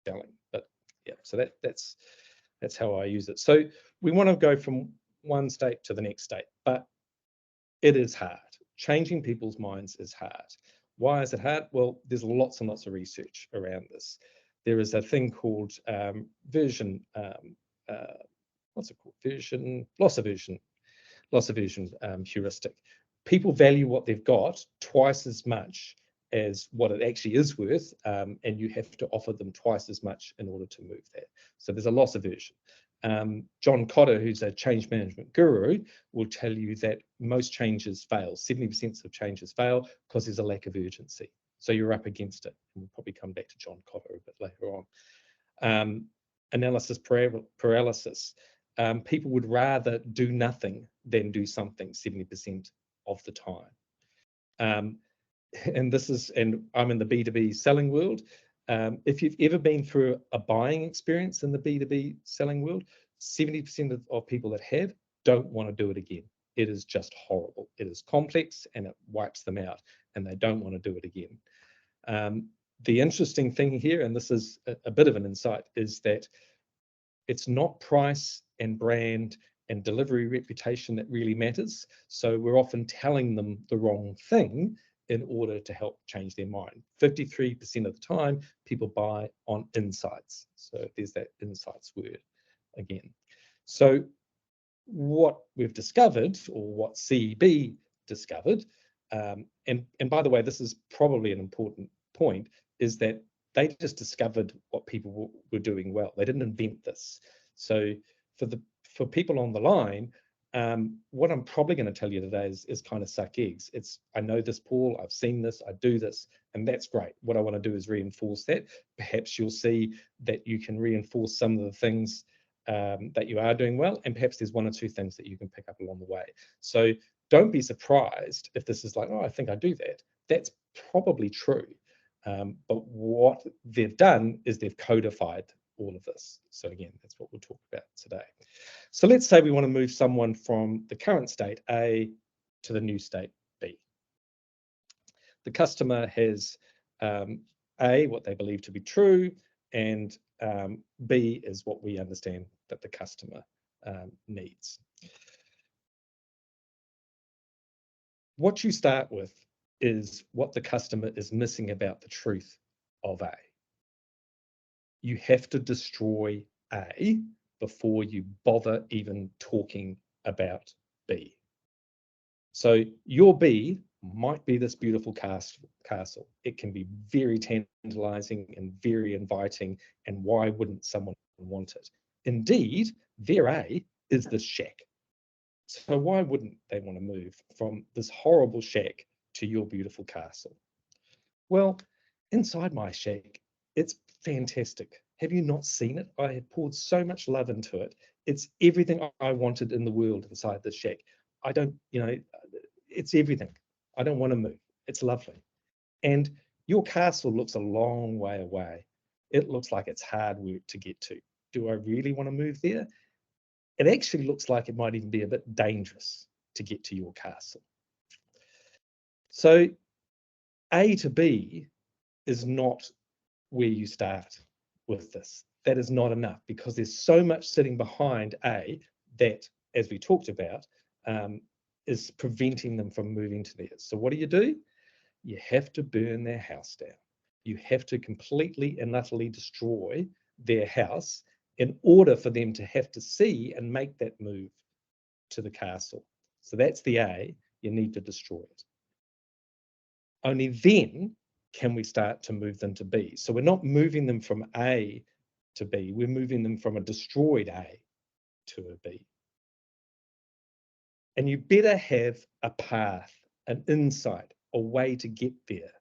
selling. But yeah, so that's how I use it. So we want to go from one state to the next state, but it is hard. Changing people's minds is hard. Why is it hard? Well, there's lots and lots of research around this. There is a thing called version, what's it called? Loss aversion heuristic. People value what they've got twice as much as what it actually is worth, and you have to offer them twice as much in order to move that. So there's a loss aversion. John Cotter, who's a change management guru, will tell you that most changes fail. 70% of changes fail because there's a lack of urgency. So you're up against it. And we'll probably come back to John Cotter a bit later on. Analysis paralysis. People would rather do nothing than do something 70% of the time. And I'm in the B2B selling world. If you've ever been through a buying experience in the B2B selling world, 70% of people that have don't want to do it again. It is just horrible. It is complex and it wipes them out, and they don't want to do it again. The interesting thing here, and this is a bit of an insight, is that it's not price and brand and delivery reputation that really matters. So we're often telling them the wrong thing in order to help change their mind. 53% of the time, people buy on insights. So there's that insights word again. So what we've discovered, or what CEB discovered, and by the way, this is probably an important point, is that they just discovered what people were doing well. They didn't invent this. So for people on the line, what I'm probably going to tell you today is kind of suck eggs. I know this, Paul, I've seen this, I do this, and that's great. What I want to do is reinforce that. Perhaps you'll see that you can reinforce some of the things that you are doing well, and perhaps there's one or two things that you can pick up along the way. So don't be surprised if this is like, oh, I think I do that. That's probably true. But what they've done is they've codified all of this. So again, that's what we'll talk about today. So let's say we want to move someone from the current state A to the new state B. The customer has A, what they believe to be true, and B is what we understand that the customer needs. What you start with is what the customer is missing about the truth of A. You have to destroy A before you bother even talking about B. So your B might be this beautiful castle. It can be very tantalizing and very inviting, and why wouldn't someone want it? Indeed, their A is this shack. So why wouldn't they want to move from this horrible shack to your beautiful castle? Well, inside my shack, it's fantastic. Have you not seen it? I have poured so much love into it. It's everything I wanted in the world inside the shack. I don't, it's everything. I don't want to move. It's lovely. And your castle looks a long way away. It looks like it's hard work to get to. Do I really want to move there? It actually looks like it might even be a bit dangerous to get to your castle. So A to B is not where you start with this. That is not enough, because there's so much sitting behind A that, as we talked about, is preventing them from moving to theirs. So what do? You have to burn their house down. You have to completely and utterly destroy their house in order for them to have to see and make that move to the castle. So that's the A. You need to destroy it. Only then can we start to move them to B. So we're not moving them from A to B. We're moving them from a destroyed A to a B. And you better have a path, an insight, a way to get there,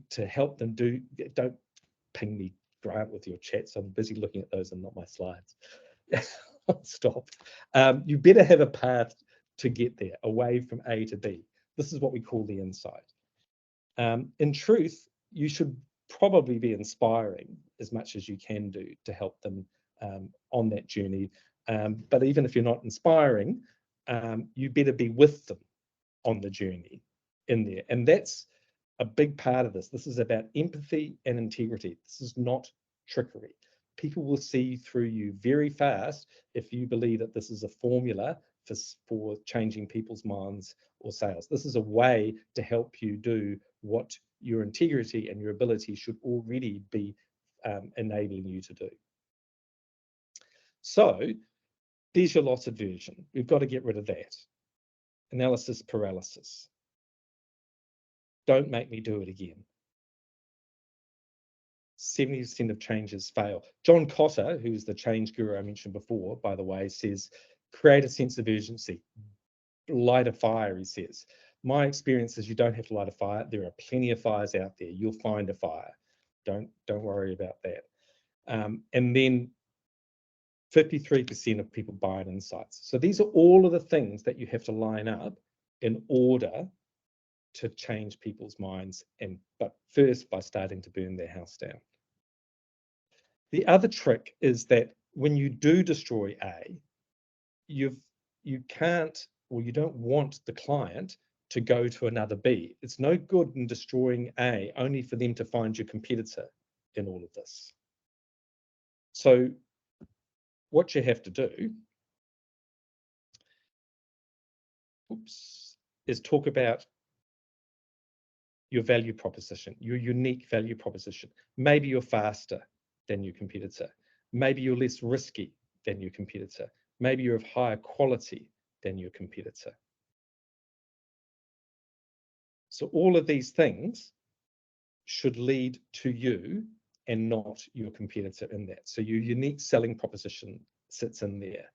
to help them do. Don't ping me, Grant, with your chats. I'm busy looking at those and not my slides. Stop. You better have a path to get there, away from A to B. This is what we call the insight. In truth, you should probably be inspiring as much as you can do to help them on that journey. But even if you're not inspiring, you better be with them on the journey in there. And that's a big part of this. This is about empathy and integrity. This is not trickery. People will see through you very fast if you believe that this is a formula for changing people's minds or sales. This is a way to help you do what your integrity and your ability should already be enabling you to do. So there's your loss aversion. We've got to get rid of that. Analysis paralysis. Don't make me do it again. 70% of changes fail. John Cotter, who's the change guru I mentioned before, by the way, says, create a sense of urgency. Light a fire, he says. My experience is you don't have to light a fire. There are plenty of fires out there. You'll find a fire. Don't worry about that. And then 53% of people buy in insights. So these are all of the things that you have to line up in order to change people's minds, but first by starting to burn their house down. The other trick is that when you do destroy A, you can't, or you don't want the client to go to another B. It's no good in destroying A only for them to find your competitor in all of this. So what you have to do, is talk about your value proposition, your unique value proposition. Maybe you're faster than your competitor. Maybe you're less risky than your competitor. Maybe you're of higher quality than your competitor. So all of these things should lead to you and not your competitor in that. So your unique selling proposition sits in there.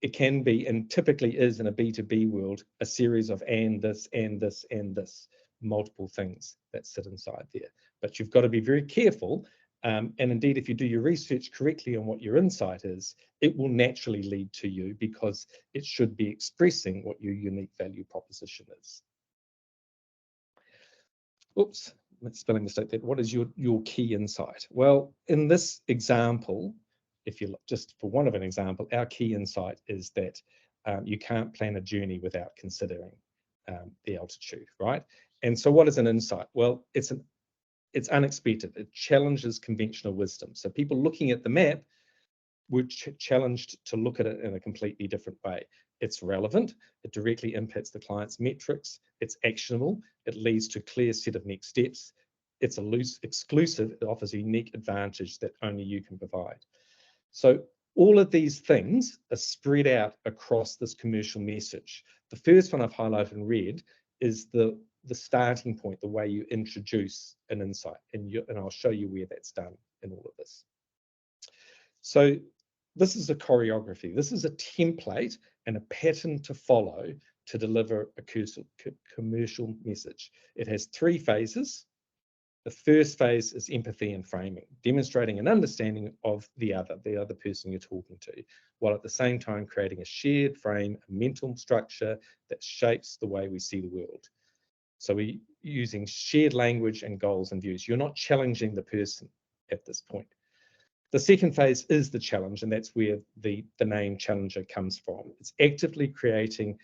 It can be, and typically is in a B2B world, a series of and this, and this, and this, multiple things that sit inside there. But you've got to be very careful. And indeed, if you do your research correctly on what your insight is, it will naturally lead to you because it should be expressing what your unique value proposition is. Oops, spelling mistake there. What is your key insight? Well, in this example, if you look just for one of an example, our key insight is that you can't plan a journey without considering the altitude, right? And so what is an insight? Well, it's unexpected. It challenges conventional wisdom. So people looking at the map were challenged to look at it in a completely different way. It's relevant. It directly impacts the client's metrics. It's actionable. It leads to a clear set of next steps. It's exclusive. It offers a unique advantage that only you can provide. So all of these things are spread out across this commercial message. The first one I've highlighted in red is the starting point, the way you introduce an insight, and I'll show you where that's done in all of this. So this is a choreography. This is a template and a pattern to follow to deliver a commercial message. It has 3 phases. The first phase is empathy and framing, demonstrating an understanding of the other person you're talking to, while at the same time creating a shared frame, a mental structure that shapes the way we see the world. So we're using shared language and goals and views. You're not challenging the person at this point. The second phase is the challenge, and that's where the name challenger comes from. It's actively creating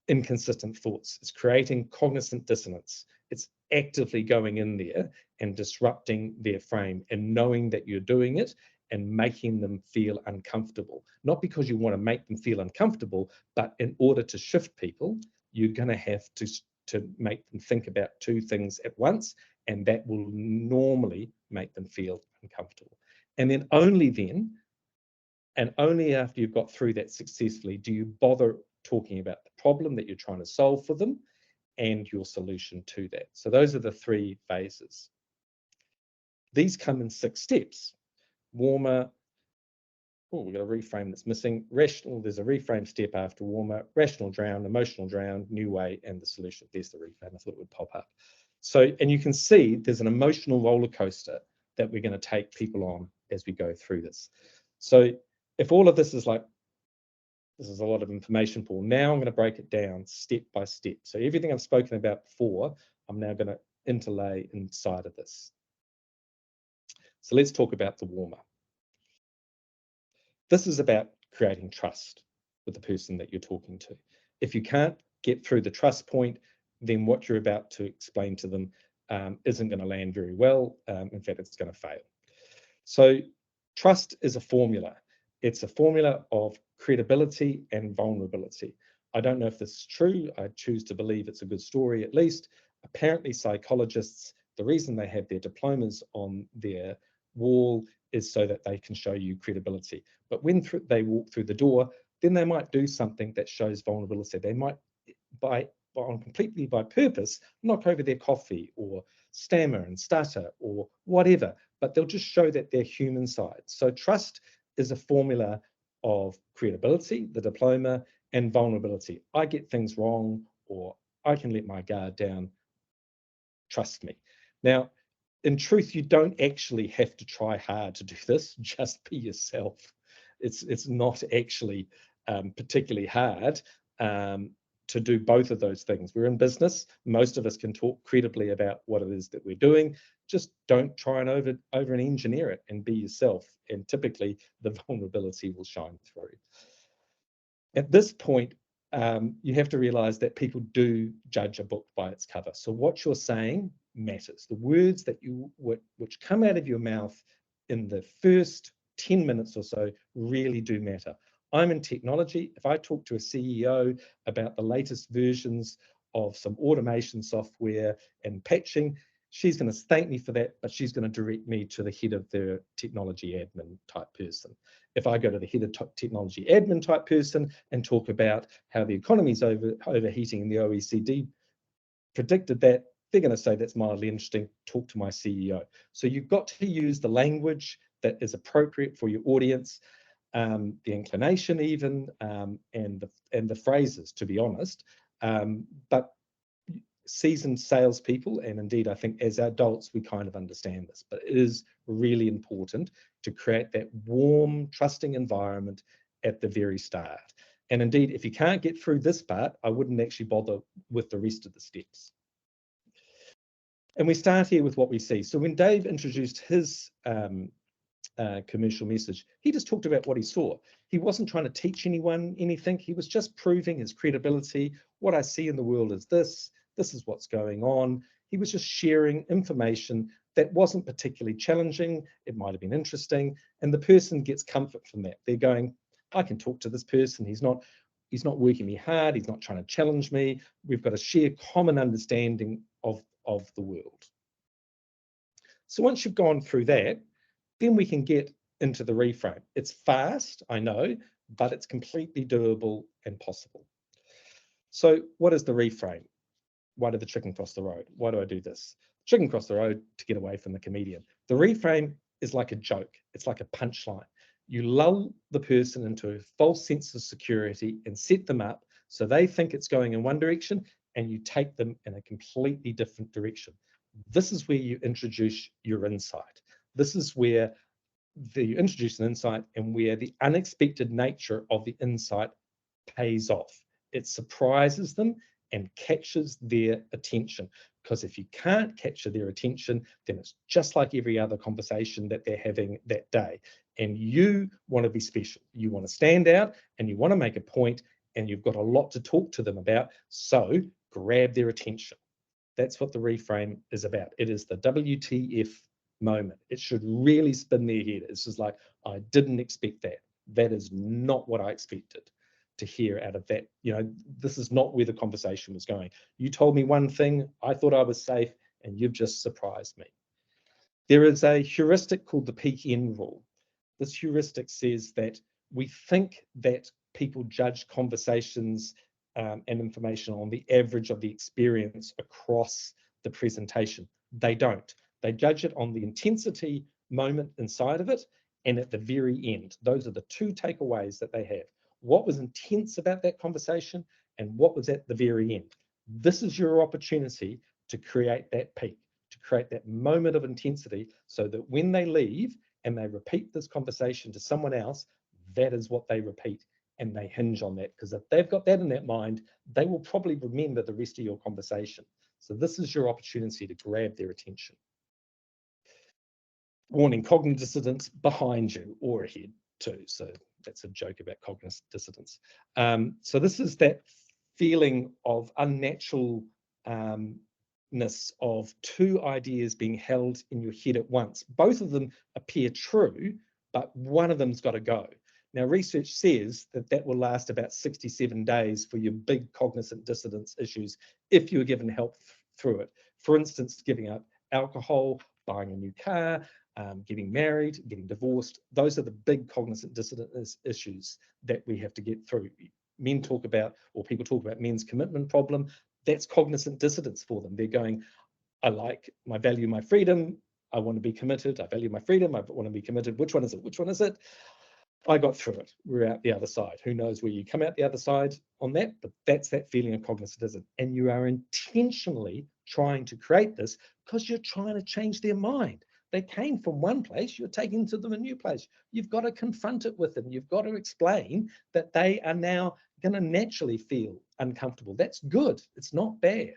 inconsistent thoughts. It's creating cognitive dissonance. It's actively going in there and disrupting their frame and knowing that you're doing it and making them feel uncomfortable. Not because you want to make them feel uncomfortable, but in order to shift people, you're going to have to make them think about 2 things at once, and that will normally make them feel uncomfortable. And then only after you've got through that successfully do you bother talking about the problem that you're trying to solve for them and your solution to that. So those are the 3 phases. These come in 6 steps. Warmer. Oh, we've got a reframe that's missing. Rational, there's a reframe step after warmer, rational drown, emotional drown, new way, and the solution. There's the reframe. I thought it would pop up. So, and you can see there's an emotional roller coaster that we're going to take people on as we go through this. So if all of this is like, this is a lot of information, Paul. Now I'm going to break it down step by step. So everything I've spoken about before, I'm now going to interlay inside of this. So let's talk about the warmer. This is about creating trust with the person that you're talking to. If you can't get through the trust point, then what you're about to explain to them isn't going to land very well. In fact, it's going to fail. So trust is a formula. It's a formula of credibility and vulnerability. I don't know if this is true. I choose to believe it's a good story at least. Apparently, psychologists, the reason they have their diplomas on their wall is so that they can show you credibility. But when they walk through the door, then they might do something that shows vulnerability. They might, completely by purpose, knock over their coffee or stammer and stutter or whatever, but they'll just show that they're human side. So trust is a formula of credibility, the diploma, and vulnerability. I get things wrong, or I can let my guard down. Trust me. Now, in truth, you don't actually have to try hard to do this. Just be yourself. It's not actually particularly hard to do both of those things. We're in business. Most of us can talk credibly about what it is that we're doing. Just don't try and over engineer it, and be yourself. And typically, the vulnerability will shine through. At this point, you have to realize that people do judge a book by its cover. So what you're saying matters. The words that which come out of your mouth in the first 10 minutes or so really do matter. I'm in technology. If I talk to a CEO about the latest versions of some automation software and patching, she's going to thank me for that, but she's going to direct me to the head of the technology admin type person. If I go to the head of technology admin type person and talk about how the economy's overheating and the OECD predicted that, they're going to say that's mildly interesting, talk to my CEO. So you've got to use the language that is appropriate for your audience, the inclination even, and the phrases, to be honest. But seasoned salespeople, and indeed I think as adults we kind of understand this, but it is really important to create that warm, trusting environment at the very start. And indeed, if you can't get through this part, I wouldn't actually bother with the rest of the steps. And we start here with what we see. So when Dave introduced his commercial message, he just talked about what he saw. He wasn't trying to teach anyone anything. He was just proving his credibility. What I see in the world is this. This is what's going on. He was just sharing information that wasn't particularly challenging. It might have been interesting, and the person gets comfort from that. They're going, I can talk to this person. He's not working me hard. He's not trying to challenge me. We've got a shared common understanding of the world. So once you've gone through that, then we can get into the reframe. It's fast, I know, but it's completely doable and possible. So what is the reframe? Why did the chicken cross the road? Why do I do this? Chicken crossed the road to get away from the comedian. The reframe is like a joke. It's like a punchline. You lull the person into a false sense of security and set them up so they think it's going in one direction, and you take them in a completely different direction. This is where you introduce your insight. This is where you introduce an insight and where the unexpected nature of the insight pays off. It surprises them and catches their attention. Because if you can't capture their attention, then it's just like every other conversation that they're having that day. And you want to be special. You want to stand out and you want to make a point, and you've got a lot to talk to them about. So grab their attention. That's what the reframe is about. It is the WTF moment. It should really spin their head. It's just like, I didn't expect that. That is not what I expected to hear out of that. You know, this is not where the conversation was going. You told me one thing, I thought I was safe, and you've just surprised me. There is a heuristic called the peak end rule. This heuristic says that we think that people judge conversations and information on the average of the experience across the presentation. They don't. They judge it on the intensity moment inside of it and at the very end. Those are the two takeaways that they have. What was intense about that conversation and what was at the very end. This is your opportunity to create that peak, to create that moment of intensity, so that when they leave and they repeat this conversation to someone else, that is what they repeat, and they hinge on that. Because if they've got that in their mind, they will probably remember the rest of your conversation. So this is your opportunity to grab their attention. Warning, cognitive dissonance behind you or ahead too. So that's a joke about cognitive dissonance. So this is that feeling of unnatural of two ideas being held in your head at once. Both of them appear true, but one of them's got to go. Now, research says that that will last about 67 days for your big cognizant dissonance issues if you're given help through it. For instance, giving up alcohol, buying a new car, getting married, getting divorced. Those are the big cognizant dissonance issues that we have to get through. Men talk about, or people talk about men's commitment problem. That's cognizant dissonance for them. They're going, I value my freedom. I want to be committed. I value my freedom. I want to be committed. Which one is it? Which one is it? I got through it. We're out the other side. Who knows where you come out the other side on that? But that's that feeling of cognizant dissonance. And you are intentionally trying to create this because you're trying to change their mind. They came from one place, you're taking to them a new place. You've got to confront it with them. You've got to explain that they are now going to naturally feel uncomfortable. That's good. It's not bad.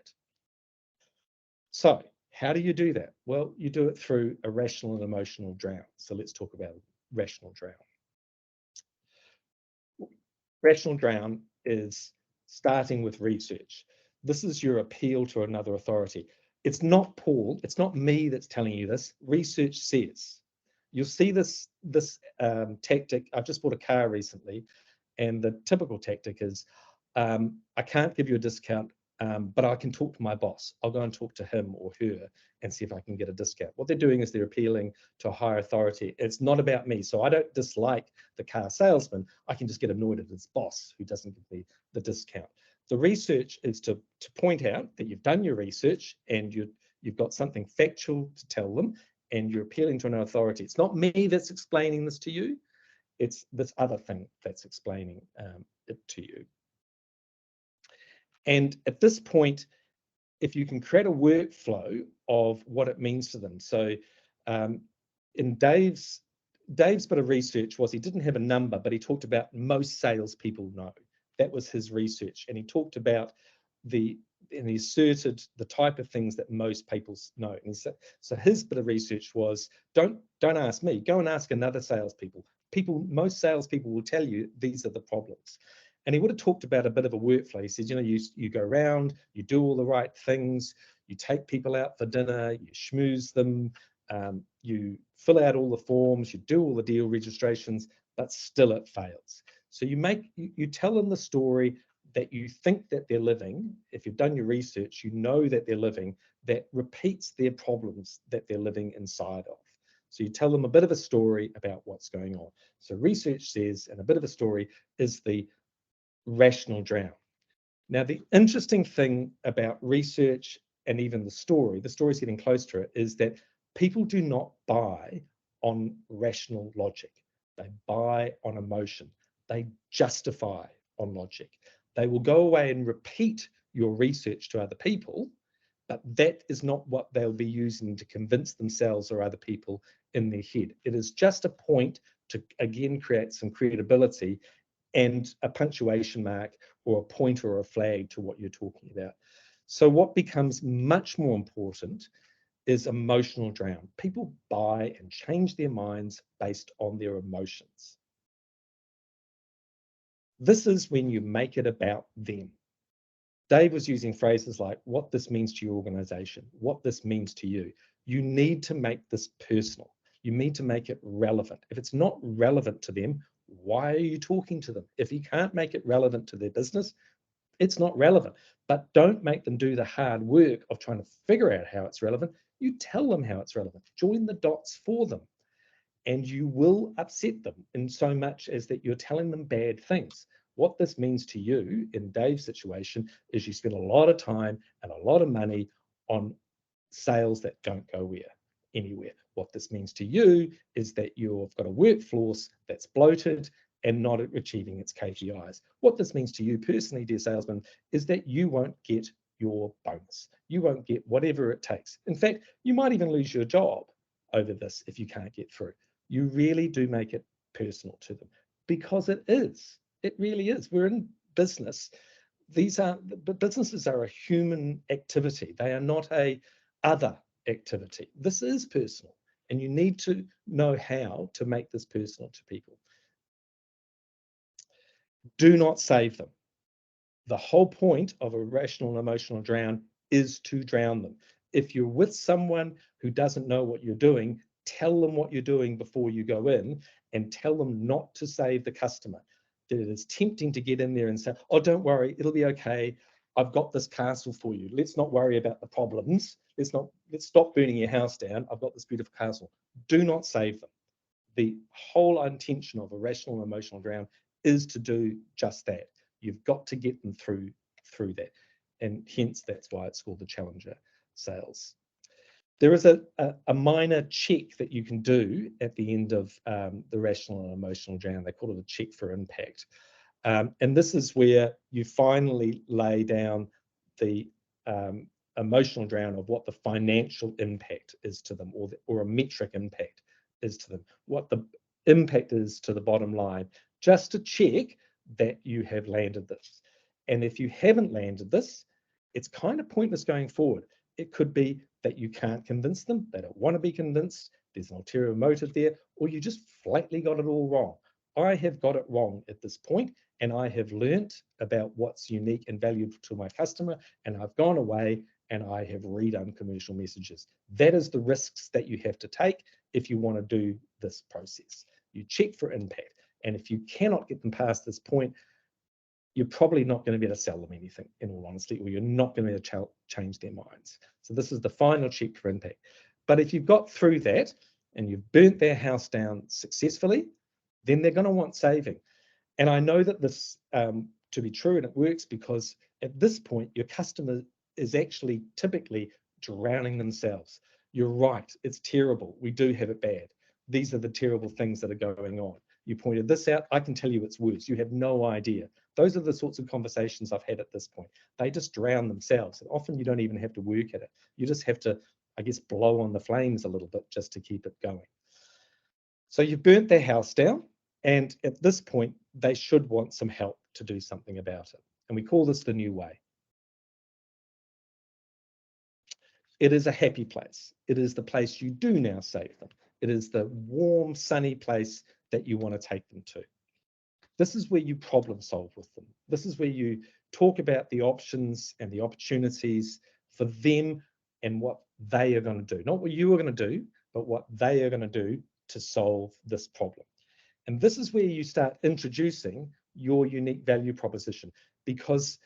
So how do you do that? Well, you do it through a rational and emotional drown. So let's talk about rational drown. Rational drown is starting with research. This is your appeal to another authority. It's not Paul, it's not me that's telling you this. Research says. You'll see this tactic. I've just bought a car recently, and the typical tactic is, I can't give you a discount, but I can talk to my boss. I'll go and talk to him or her and see if I can get a discount. What they're doing is they're appealing to a higher authority. It's not about me. So I don't dislike the car salesman. I can just get annoyed at his boss who doesn't give me the discount. The research is to point out that you've done your research and you've got something factual to tell them, and you're appealing to an authority. It's not me that's explaining this to you. It's this other thing that's explaining it to you. And at this point, if you can create a workflow of what it means to them. So in Dave's bit of research was he didn't have a number, but he talked about most salespeople know. That was his research. And he talked about and he asserted the type of things that most people know. And so his bit of research was, don't ask me, go and ask another salespeople. Most salespeople will tell you these are the problems. And he would have talked about a bit of a workflow. He said, you go around, you do all the right things, you take people out for dinner, you schmooze them, you fill out all the forms, you do all the deal registrations, but still it fails. So you tell them the story that you think that they're living. If you've done your research, you know that they're living, that repeats their problems that they're living inside of. So you tell them a bit of a story about what's going on. So research says, and a bit of a story is the rational drown. Now, the interesting thing about research and even the story's getting close to it, is that people do not buy on rational logic. They buy on emotion. They justify on logic. They will go away and repeat your research to other people, but that is not what they'll be using to convince themselves or other people in their head. It is just a point to, again, create some credibility and a punctuation mark or a point or a flag to what you're talking about. So what becomes much more important is emotional drown. People buy and change their minds based on their emotions. This is when you make it about them. Dave was using phrases like what this means to your organization, what this means to you. You need to make this personal. You need to make it relevant. If it's not relevant to them, why are you talking to them? If you can't make it relevant to their business, it's not relevant. But don't make them do the hard work of trying to figure out how it's relevant. You tell them how it's relevant. Join the dots for them. And you will upset them in so much as that you're telling them bad things. What this means to you in Dave's situation is you spend a lot of time and a lot of money on sales that don't go anywhere. What this means to you is that you've got a workforce that's bloated and not achieving its KPIs. What this means to you personally, dear salesman, is that you won't get your bonus. You won't get whatever it takes. In fact, you might even lose your job over this if you can't get through. You really do make it personal to them, because it is. It really is. We're in business. Businesses are a human activity. They are not a other activity. This is personal, and you need to know how to make this personal to people. Do not save them. The whole point of a rational and emotional drown is to drown them. If you're with someone who doesn't know what you're doing, tell them what you're doing before you go in, and tell them not to save the customer. That it is tempting to get in there and say, oh, don't worry, it'll be okay. I've got this castle for you. Let's not worry about the problems. Let's stop burning your house down. I've got this beautiful castle. Do not save them. The whole intention of a rational and emotional drown is to do just that. You've got to get them through that. And hence, that's why it's called the challenger sales. There is a minor check that you can do at the end of the rational and emotional drown. They call it a check for impact. And this is where you finally lay down the emotional drown of what the financial impact is to them, or a metric impact is to them, what the impact is to the bottom line, just to check that you have landed this. And if you haven't landed this, it's kind of pointless going forward. It could be that you can't convince them, they don't want to be convinced, there's an ulterior motive there, or you just flatly got it all wrong. I have got it wrong at this point, and I have learnt about what's unique and valuable to my customer, and I've gone away and I have redone commercial messages. That is the risks that you have to take if you want to do this process. You check for impact, and if you cannot get them past this point, you're probably not going to be able to sell them anything, in all honesty, or you're not going to be able to change their minds. So this is the final check for impact. But if you've got through that and you've burnt their house down successfully, then they're going to want saving. And I know that this to be true, and it works because at this point, your customer is actually typically drowning themselves. You're right, it's terrible. We do have it bad. These are the terrible things that are going on. You pointed this out, I can tell you it's worse. You have no idea. Those are the sorts of conversations I've had at this point. They just drown themselves. And often you don't even have to work at it. You just have to, I guess, blow on the flames a little bit just to keep it going. So you've burnt their house down. And at this point, they should want some help to do something about it. And we call this the new way. It is a happy place. It is the place you do now save them. It is the warm, sunny place that you want to take them to. This is where you problem solve with them. This is where you talk about the options and the opportunities for them and what they are going to do. Not what you are going to do, but what they are going to do to solve this problem. And this is where you start introducing your unique value proposition, because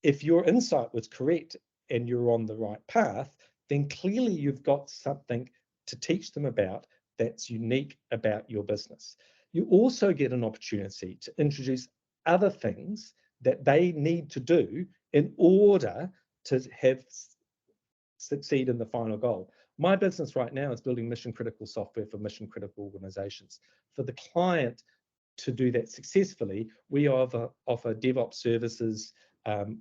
if your insight was correct and you're on the right path, then clearly you've got something to teach them about that's unique about your business. You also get an opportunity to introduce other things that they need to do in order to succeed in the final goal. My business right now is building mission critical software for mission critical organizations. For the client to do that successfully, we offer DevOps services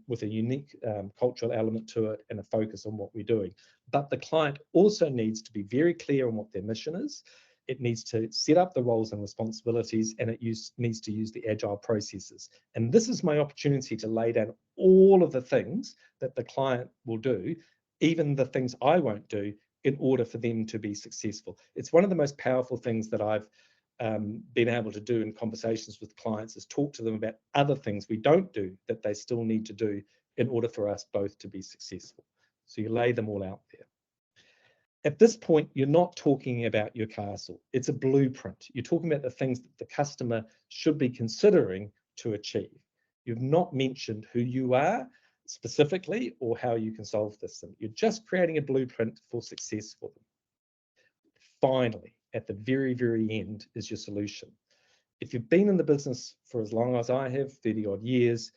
with a unique cultural element to it and a focus on what we're doing. But the client also needs to be very clear on what their mission is. It needs to set up the roles and responsibilities, and it needs to use the agile processes. And this is my opportunity to lay down all of the things that the client will do, even the things I won't do, in order for them to be successful. It's one of the most powerful things that I've been able to do in conversations with clients, is talk to them about other things we don't do that they still need to do in order for us both to be successful. So you lay them all out there. At this point, you're not talking about your castle. It's a blueprint. You're talking about the things that the customer should be considering to achieve. You've not mentioned who you are specifically or how you can solve this. You're just creating a blueprint for success for them. Finally, at the very, very end is your solution. If you've been in the business for as long as I have, 30 odd years,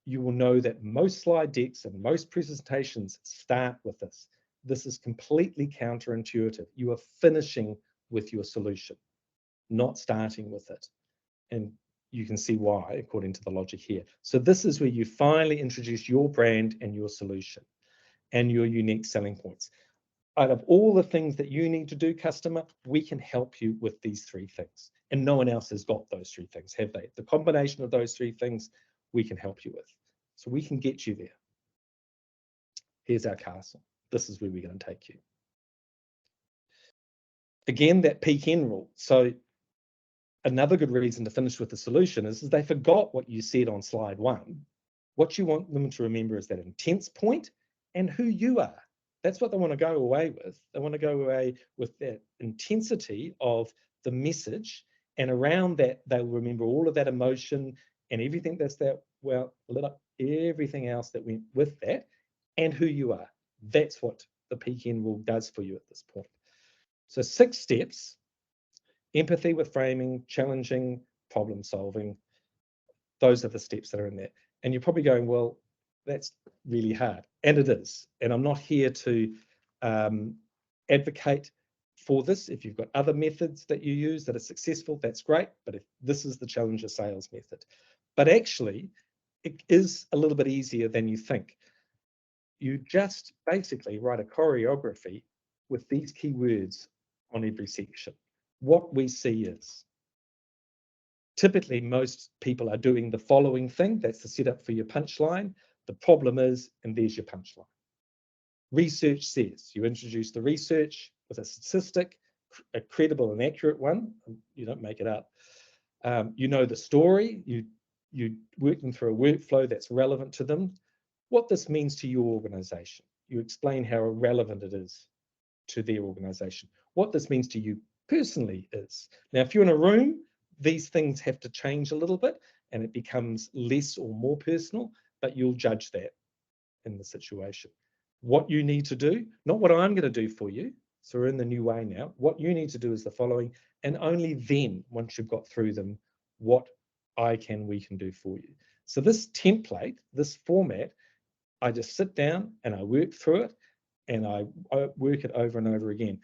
you will know that most slide decks and most presentations start with this. This is completely counterintuitive. You are finishing with your solution, not starting with it. And you can see why, according to the logic here. So this is where you finally introduce your brand and your solution and your unique selling points. Out of all the things that you need to do, customer, we can help you with these three things. And no one else has got those three things, have they? The combination of those three things, we can help you with. So we can get you there. Here's our castle. This is where we're going to take you. Again, that peak end rule. So another good reason to finish with the solution is they forgot what you said on slide 1. What you want them to remember is that intense point and who you are. That's what they want to go away with. They want to go away with that intensity of the message, and around that, they'll remember all of that emotion and everything that's that, well, lit up everything else that went with that, and who you are. That's what the peak end rule does for you at this point. So 6 steps: empathy with framing, challenging, problem solving. Those are the steps that are in there. And you're probably going, well, that's really hard. And it is. And I'm not here to advocate for this. If you've got other methods that you use that are successful, that's great. But if this is the challenger sales method. But actually, it is a little bit easier than you think. You just basically write a choreography with these keywords on every section. What we see is, typically most people are doing the following thing. That's the setup for your punchline. The problem is, and there's your punchline. Research says, you introduce the research with a statistic, a credible and accurate one. You don't make it up. You know the story. You work them through a workflow that's relevant to them. What this means to your organization. You explain how relevant it is to their organization. What this means to you personally is. Now, if you're in a room, these things have to change a little bit and it becomes less or more personal, but you'll judge that in the situation. What you need to do, not what I'm going to do for you. So we're in the new way now. What you need to do is the following, and only then, once you've got through them, what we can do for you. So this template, this format, I just sit down and I work through it, and I work it over and over again.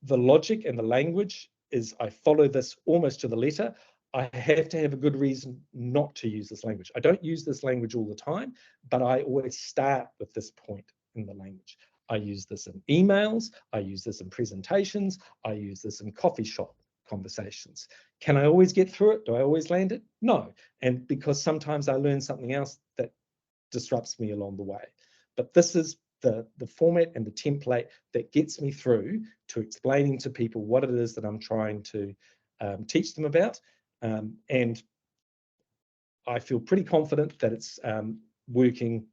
The logic and the language is I follow this almost to the letter. I have to have a good reason not to use this language. I don't use this language all the time, but I always start with this point in the language. I use this in emails. I use this in presentations. I use this in coffee shop conversations. Can I always get through it? Do I always land it? No. And because sometimes I learn something else that disrupts me along the way. But this is the format and the template that gets me through to explaining to people what it is that I'm trying to teach them about. And I feel pretty confident that it's working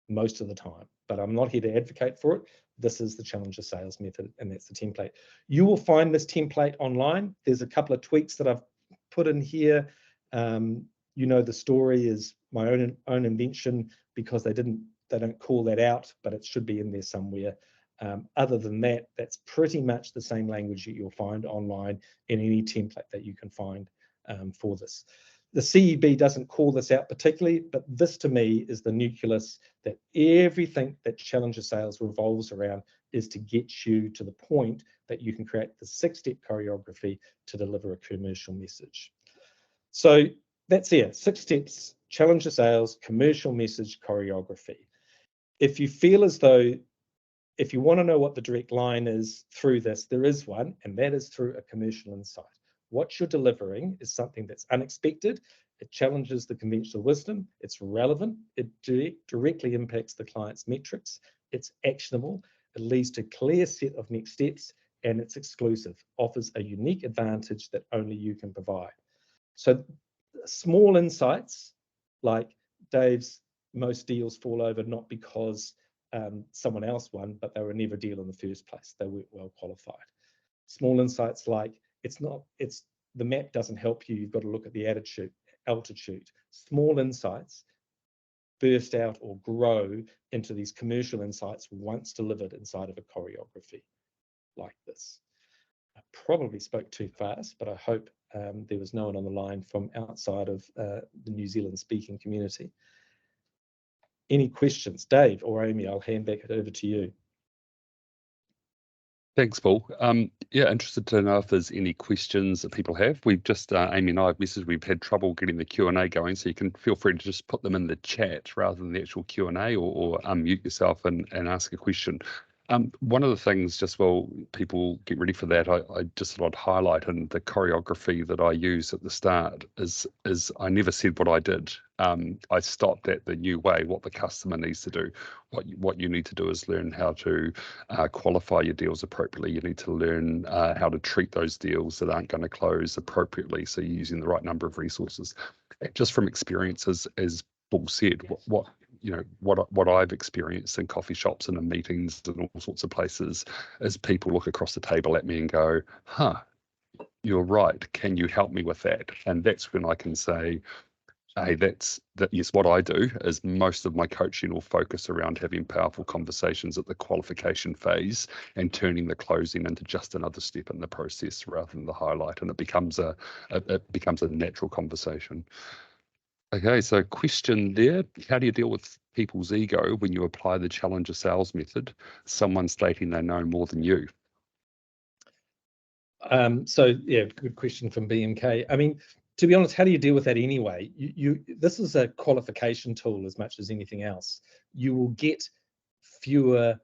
most of the time, but I'm not here to advocate for it. This is the challenger sales method, and that's the template. You will find this template online. There's a couple of tweaks that I've put in here. You know, the story is my own invention because they don't call that out, but it should be in there somewhere. Other than that, that's pretty much the same language that you'll find online in any template that you can find for this. The CEB doesn't call this out particularly, but this to me is the nucleus that everything that challenger sales revolves around, is to get you to the point that you can create the 6-step choreography to deliver a commercial message. So that's it, 6 steps, challenger sales, commercial message, choreography. If you feel as though, if you want to know what the direct line is through this, there is one, and that is through a commercial insight. What you're delivering is something that's unexpected. It challenges the conventional wisdom. It's relevant. It directly impacts the client's metrics. It's actionable. It leads to a clear set of next steps, and it's exclusive, offers a unique advantage that only you can provide. So small insights like Dave's, most deals fall over not because someone else won, but they were never a deal in the first place. They weren't well qualified. Small insights like, the map doesn't help you. You've got to look at the altitude. Small insights burst out or grow into these commercial insights once delivered inside of a choreography like this. I probably spoke too fast, but I hope there was no one on the line from outside of the New Zealand speaking community. Any questions? Dave or Amy, I'll hand back over to you. Thanks, Paul. Yeah, interested to know if there's any questions that people have. We've just, Amy and I have messaged, we've had trouble getting the Q&A going, so you can feel free to just put them in the chat rather than the actual Q&A, or unmute yourself and ask a question. One of the things, just while people get ready for that, I just thought I'd highlight, and the choreography that I use at the start is I never said what I did. I stopped at the new way, what the customer needs to do. What you need to do is learn how to qualify your deals appropriately. You need to learn how to treat those deals that aren't going to close appropriately, so you're using the right number of resources. Just from experience, as Paul said, what what I've experienced in coffee shops and in meetings and all sorts of places is people look across the table at me and go, huh, you're right, can you help me with that? And that's when I can say, hey, yes, what I do is most of my coaching will focus around having powerful conversations at the qualification phase and turning the closing into just another step in the process rather than the highlight, and it becomes a natural conversation. Okay, so question there, how do you deal with people's ego when you apply the challenger sales method, someone stating they know more than you? So yeah, good question from BMK. I mean, to be honest, how do you deal with that anyway? This is a qualification tool as much as anything else. You will get fewer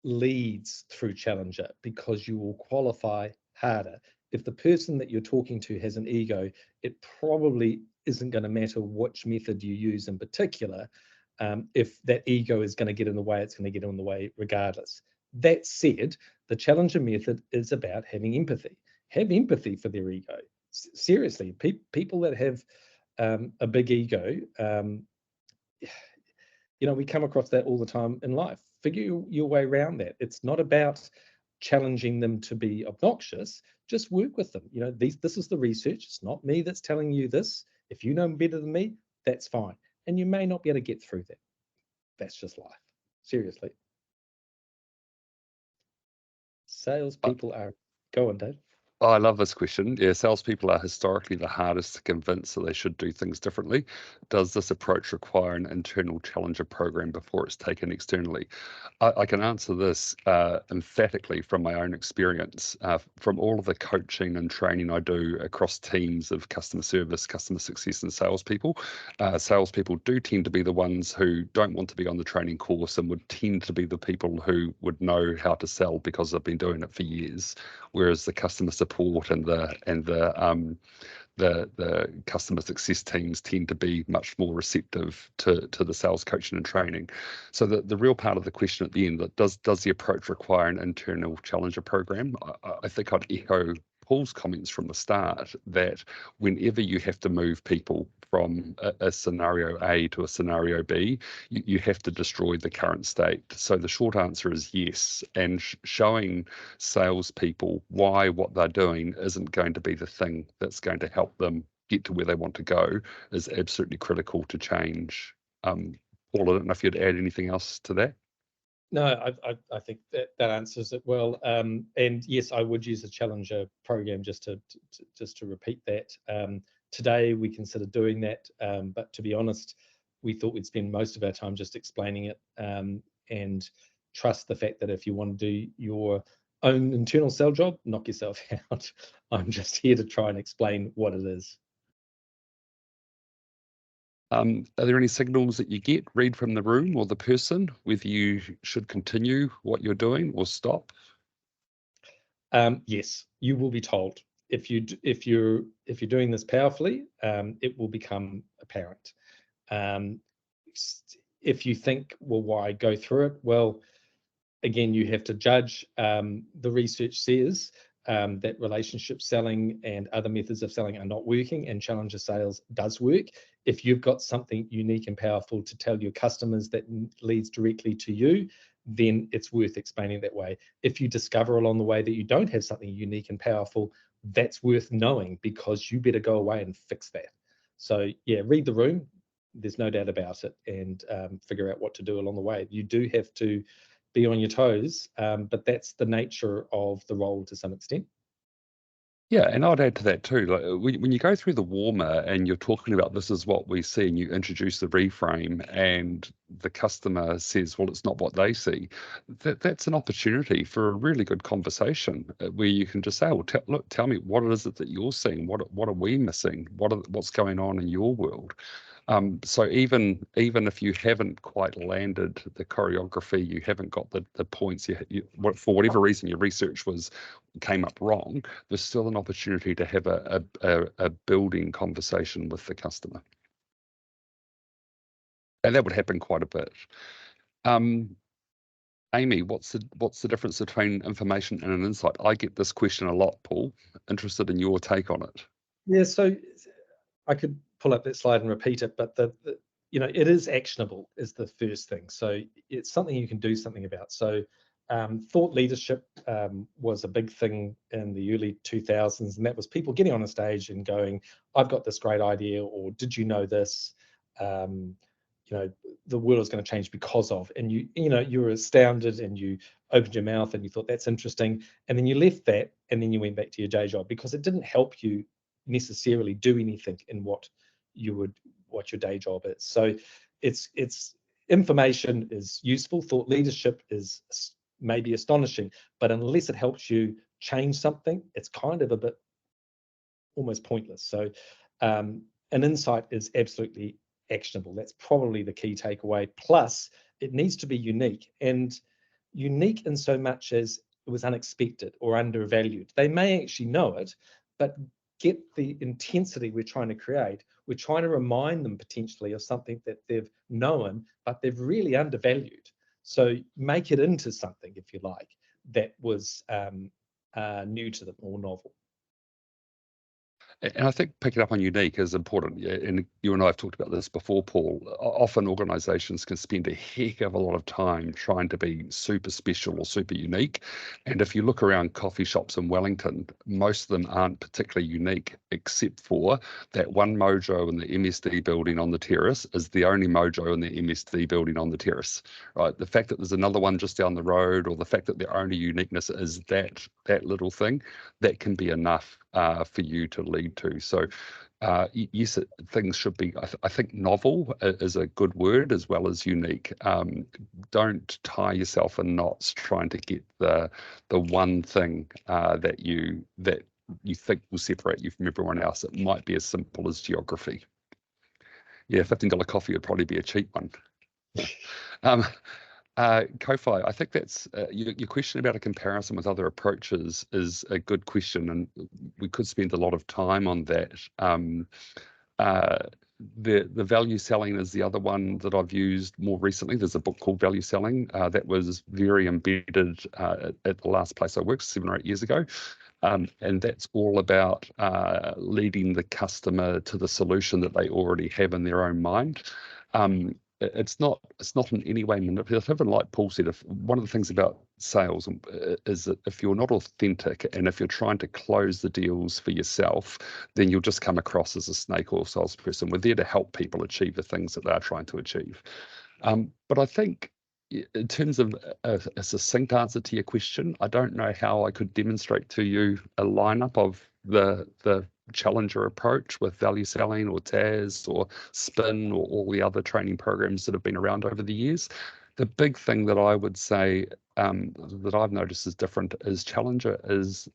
leads through Challenger because you will qualify harder. If the person that you're talking to has an ego, it probably isn't going to matter which method you use in particular. If that ego is going to get in the way, it's going to get in the way regardless. That said, the Challenger method is about having empathy. Have empathy for their ego. Seriously, people that have a big ego, we come across that all the time in life. Figure your way around that. It's not about challenging them to be obnoxious. Just work with them. This is the research. It's not me that's telling you this. If you know better than me, that's fine. And you may not be able to get through that. That's just life. Seriously. Salespeople are... Go on, Dave. Oh, I love this question. Yeah, salespeople are historically the hardest to convince that they should do things differently. Does this approach require an internal challenger program before it's taken externally? I can answer this emphatically from my own experience. From all of the coaching and training I do across teams of customer service, customer success, and salespeople, salespeople do tend to be the ones who don't want to be on the training course and would tend to be the people who would know how to sell because they've been doing it for years. Whereas the customer support and the customer success teams tend to be much more receptive to the sales coaching and training. So the real part of the question at the end, that does the approach require an internal challenger program? I think I'd echo Paul's comments from the start that whenever you have to move people from a scenario A to a scenario B, you have to destroy the current state. So the short answer is yes, and showing salespeople why what they're doing isn't going to be the thing that's going to help them get to where they want to go is absolutely critical to change. Paul, I don't know if you'd add anything else to that. No, I think that answers it well. And yes, I would use a challenger program just to repeat that. Today we consider doing that, but to be honest, we thought we'd spend most of our time just explaining it, and trust the fact that if you want to do your own internal sell job, knock yourself out. I'm just here to try and explain what it is. Are there any signals that you read from the room or the person, whether you should continue what you're doing or stop? Yes, you will be told. If you're doing this powerfully, it will become apparent. If you think, well, why go through it? Well, again, you have to judge. The research says that relationship selling and other methods of selling are not working, and challenger sales does work. If you've got something unique and powerful to tell your customers that leads directly to you, then it's worth explaining that way. If you discover along the way that you don't have something unique and powerful, that's worth knowing, because you better go away and fix that. So yeah, read the room. There's no doubt about it, and figure out what to do along the way. You do have to be on your toes, but that's the nature of the role to some extent. Yeah, and I'd add to that too. Like when you go through the warmer and you're talking about this is what we see, and you introduce the reframe, and the customer says, "Well, it's not what they see." That's an opportunity for a really good conversation where you can just say, "Well, look, tell me what it is that you're seeing. What are we missing? What's going on in your world?" So even if you haven't quite landed the choreography, you haven't got the points, for whatever reason your research came up wrong, there's still an opportunity to have a building conversation with the customer, and that would happen quite a bit. Amy, what's the difference between information and an insight? I get this question a lot, Paul. Interested in your take on it. Yeah, so I could pull up that slide and repeat it, but it is actionable is the first thing. So it's something you can do something about. So thought leadership was a big thing in the early 2000s, and that was people getting on a stage and going, I've got this great idea, or did you know this? The world is going to change because of, and you were astounded and you opened your mouth and you thought that's interesting, and then you left that and then you went back to your day job because it didn't help you necessarily do anything in what your day job is. So it's information is useful, thought leadership is maybe astonishing, but unless it helps you change something, it's kind of a bit almost pointless. So an insight is absolutely actionable. That's probably the key takeaway. Plus, it needs to be unique, and unique in so much as it was unexpected or undervalued. They may actually know it, but get the intensity we're trying to create. We're trying to remind them potentially of something that they've known, but they've really undervalued. So make it into something, if you like, that was new to them or novel. And I think picking up on unique is important. Yeah, and you and I have talked about this before, Paul. Often organisations can spend a heck of a lot of time trying to be super special or super unique. And if you look around coffee shops in Wellington, most of them aren't particularly unique, except for that one mojo in the MSD building on the terrace is the only mojo in the MSD building on the terrace, right? The fact that there's another one just down the road, or the fact that their only uniqueness is that little thing, that can be enough for you to lead to. So yes, things should be, I think novel is a good word as well as unique. Don't tie yourself in knots trying to get the one thing that you think will separate you from everyone else. It might be as simple as geography. Yeah, $15 coffee would probably be a cheap one. Ko-Fi, I think that's your question about a comparison with other approaches is a good question, and we could spend a lot of time on that. The value selling is the other one that I've used more recently. There's a book called Value Selling that was very embedded at the last place I worked 7 or 8 years ago. And that's all about leading the customer to the solution that they already have in their own mind. It's not in any way manipulative. And like Paul said, one of the things about sales is that if you're not authentic and if you're trying to close the deals for yourself, then you'll just come across as a snake oil salesperson. We're there to help people achieve the things that they're trying to achieve. But I think in terms of a succinct answer to your question, I don't know how I could demonstrate to you a lineup of the challenger approach with value selling or TAS or SPIN or all the other training programs that have been around over the years. The big thing that I would say that I've noticed is different is challenger is,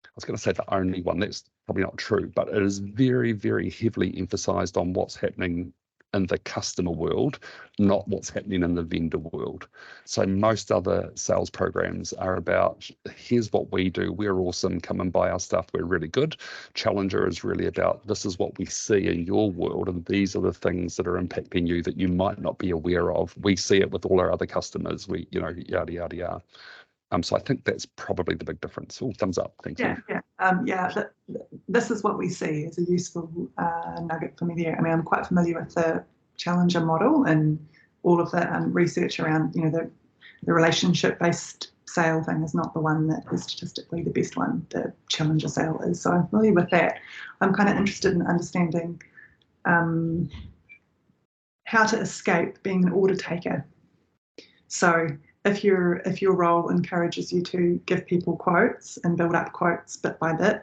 I was going to say the only one, that's probably not true, but it is very, very heavily emphasized on what's happening in the customer world, not what's happening in the vendor world. So most other sales programs are about, here's what we do, we're awesome, come and buy our stuff, we're really good. Challenger is really about, this is what we see in your world, and these are the things that are impacting you that you might not be aware of. We see it with all our other customers, yada, yada, yada. So I think that's probably the big difference. Oh, thumbs up. Thank you. Yeah. This is what we see as a useful nugget for me there. I mean, I'm quite familiar with the challenger model and all of the research around, the relationship-based sale thing is not the one that is statistically the best one. The challenger sale is. So I'm familiar with that. I'm kind of interested in understanding how to escape being an order taker. So if your role encourages you to give people quotes and build up quotes bit by bit,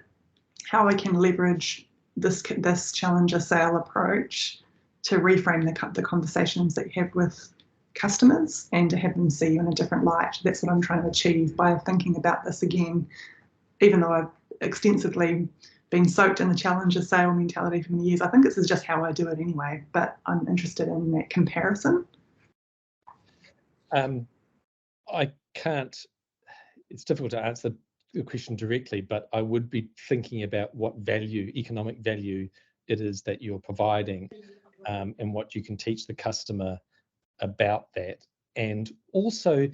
how I can leverage this challenger sale approach to reframe the conversations that you have with customers and to have them see you in a different light. That's what I'm trying to achieve by thinking about this again, even though I've extensively been soaked in the challenger sale mentality for many years. I think this is just how I do it anyway, but I'm interested in that comparison. I can't, it's difficult to answer the question directly, but I would be thinking about what value, economic value it is that you're providing, and what you can teach the customer about that. And also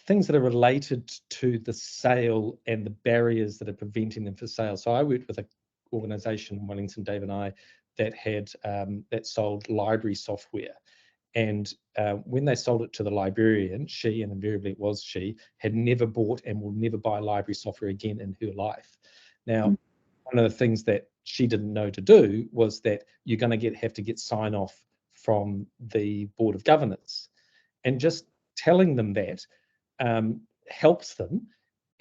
things that are related to the sale and the barriers that are preventing them for sale. So I worked with an organisation in Wellington, Dave and I, that had that sold library software. And when they sold it to the librarian, she, and invariably it was she, had never bought and will never buy library software again in her life. Now, one of the things that she didn't know to do was that you're going to have to get sign off from the board of governance, and just telling them that helps them.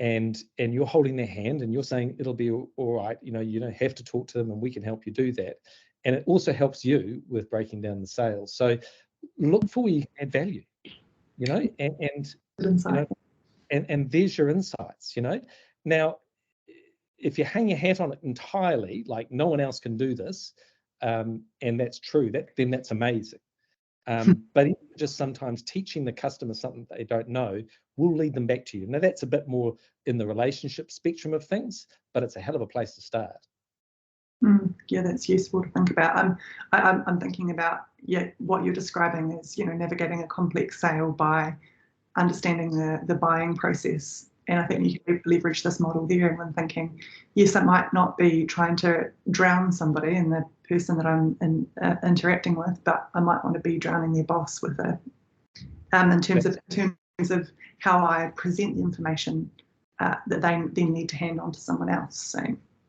And you're holding their hand and you're saying it'll be all right. You don't have to talk to them, and we can help you do that. And it also helps you with breaking down the sales. So look for where you can add value, and there's your insights, Now, if you hang your hat on it entirely, like no one else can do this, and that's true, then that's amazing. But just sometimes teaching the customer something they don't know will lead them back to you. Now, that's a bit more in the relationship spectrum of things, but it's a hell of a place to start. Yeah, that's useful to think about. I'm thinking about, what you're describing is, navigating a complex sale by understanding the buying process. And I think you can leverage this model there when thinking, yes, I might not be trying to drown somebody and the person that I'm interacting with, but I might want to be drowning their boss with in terms of how I present the information that they then need to hand on to someone else. So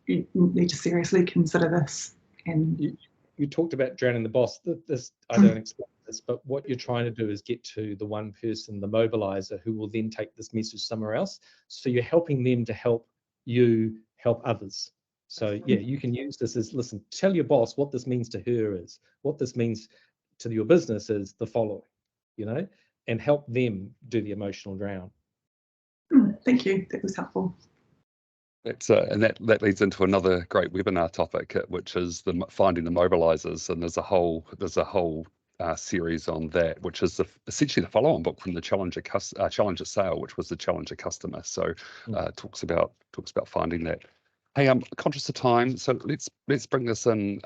you need to seriously consider this. And you talked about drowning the boss. This I don't explain this, but what you're trying to do is get to the one person, the mobilizer, who will then take this message somewhere else. So you're helping them to help you help others. So yeah, you can use this as, listen, tell your boss what this means to her is, what this means to your business is the following, and help them do the emotional drown. Thank you. That was helpful. That's and that leads into another great webinar topic, which is finding the mobilizers. And there's a whole series on that, which is essentially the follow-on book from the Challenger Sale, which was the Challenger Customer. So talks about finding that. Hey, I'm conscious of time, so let's bring this in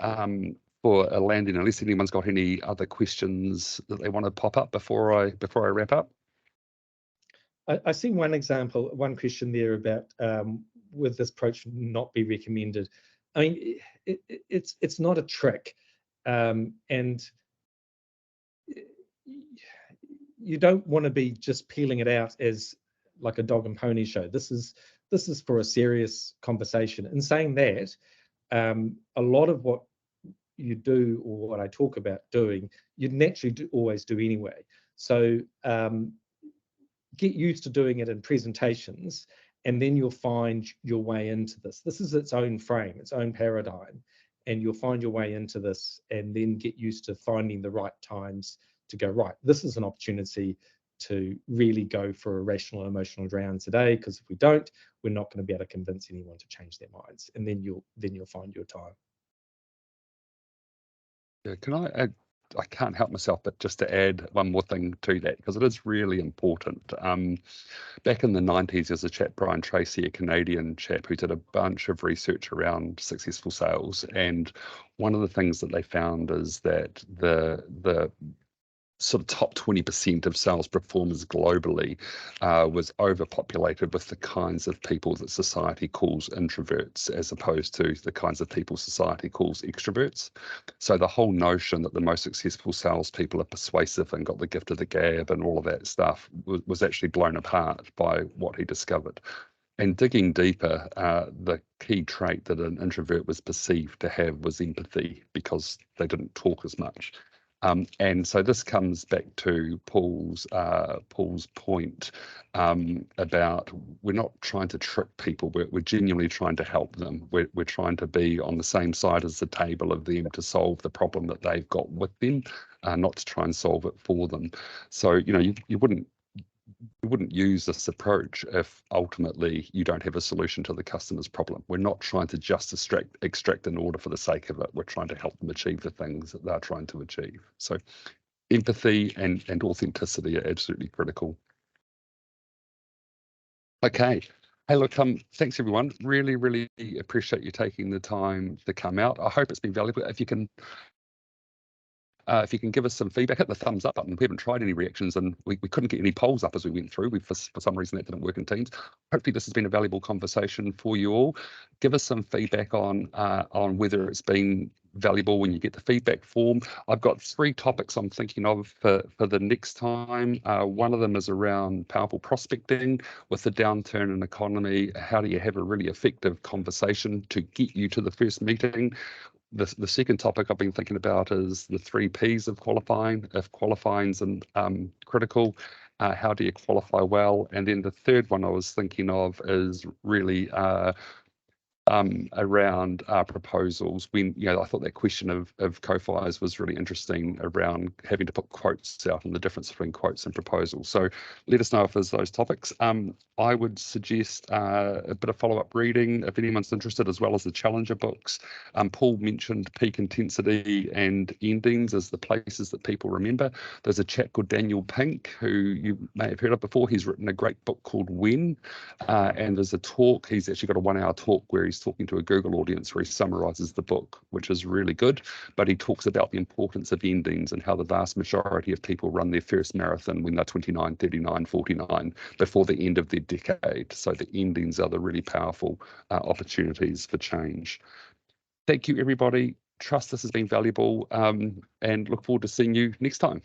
for a landing. Unless anyone's got any other questions that they want to pop up before I wrap up. I see one question there about would this approach not be recommended? I mean, it's not a trick, and you don't want to be just peeling it out as like a dog and pony show. This is for a serious conversation. In saying that, a lot of what you do, or what I talk about doing, you'd naturally always do anyway. So get used to doing it in presentations, and then you'll find your way into this. This is its own frame, its own paradigm, and you'll find your way into this, and then get used to finding the right times to go, right, this is an opportunity to really go for a rational and emotional drown today, because if we don't, we're not going to be able to convince anyone to change their minds, and then you'll find your time. Yeah, can I add? I can't help myself but just to add one more thing to that, because it is really important. Back in the 90s, there's a chap, Brian Tracy, a Canadian chap, who did a bunch of research around successful sales. And one of the things that they found is that the sort of top 20% of sales performers globally was overpopulated with the kinds of people that society calls introverts, as opposed to the kinds of people society calls extroverts. So the whole notion that the most successful salespeople are persuasive and got the gift of the gab and all of that stuff was actually blown apart by what he discovered. And digging deeper, the key trait that an introvert was perceived to have was empathy, because they didn't talk as much. And so this comes back to Paul's point about, we're not trying to trick people. We're genuinely trying to help them. We're trying to be on the same side as the table of them to solve the problem that they've got with them, not to try and solve it for them. So you wouldn't use this approach if ultimately you don't have a solution to the customer's problem. We're not trying to just extract an order for the sake of it. We're trying to help them achieve the things that they're trying to achieve. So empathy and authenticity are absolutely critical. Okay. Hey, look, thanks everyone. Really, really appreciate you taking the time to come out. I hope it's been valuable. If you can If you can give us some feedback, hit the thumbs up button. We haven't tried any reactions, and we couldn't get any polls up as we went through. For some reason that didn't work in Teams. Hopefully this has been a valuable conversation for you all. Give us some feedback on whether it's been valuable when you get the feedback form. I've got 3 topics I'm thinking of for the next time. One of them is around powerful prospecting. With the downturn in economy, how do you have a really effective conversation to get you to the first meeting? The second topic I've been thinking about is the 3 Ps of qualifying. If qualifying's critical, how do you qualify well? And then the third one I was thinking of is really around proposals. When I thought that question of co-fires was really interesting around having to put quotes out and the difference between quotes and proposals. So let us know if there's those topics. I would suggest a bit of follow-up reading if anyone's interested, as well as the Challenger books. Paul mentioned peak intensity and endings as the places that people remember. There's a chap called Daniel Pink, who you may have heard of before. He's written a great book called When, and there's a talk. He's actually got a 1-hour talk where he's talking to a Google audience where he summarizes the book, which is really good. But he talks about the importance of endings and how the vast majority of people run their first marathon when they're 29, 39, 49, before the end of their decade. So the endings are the really powerful opportunities for change. Thank you, everybody. Trust this has been valuable, and look forward to seeing you next time.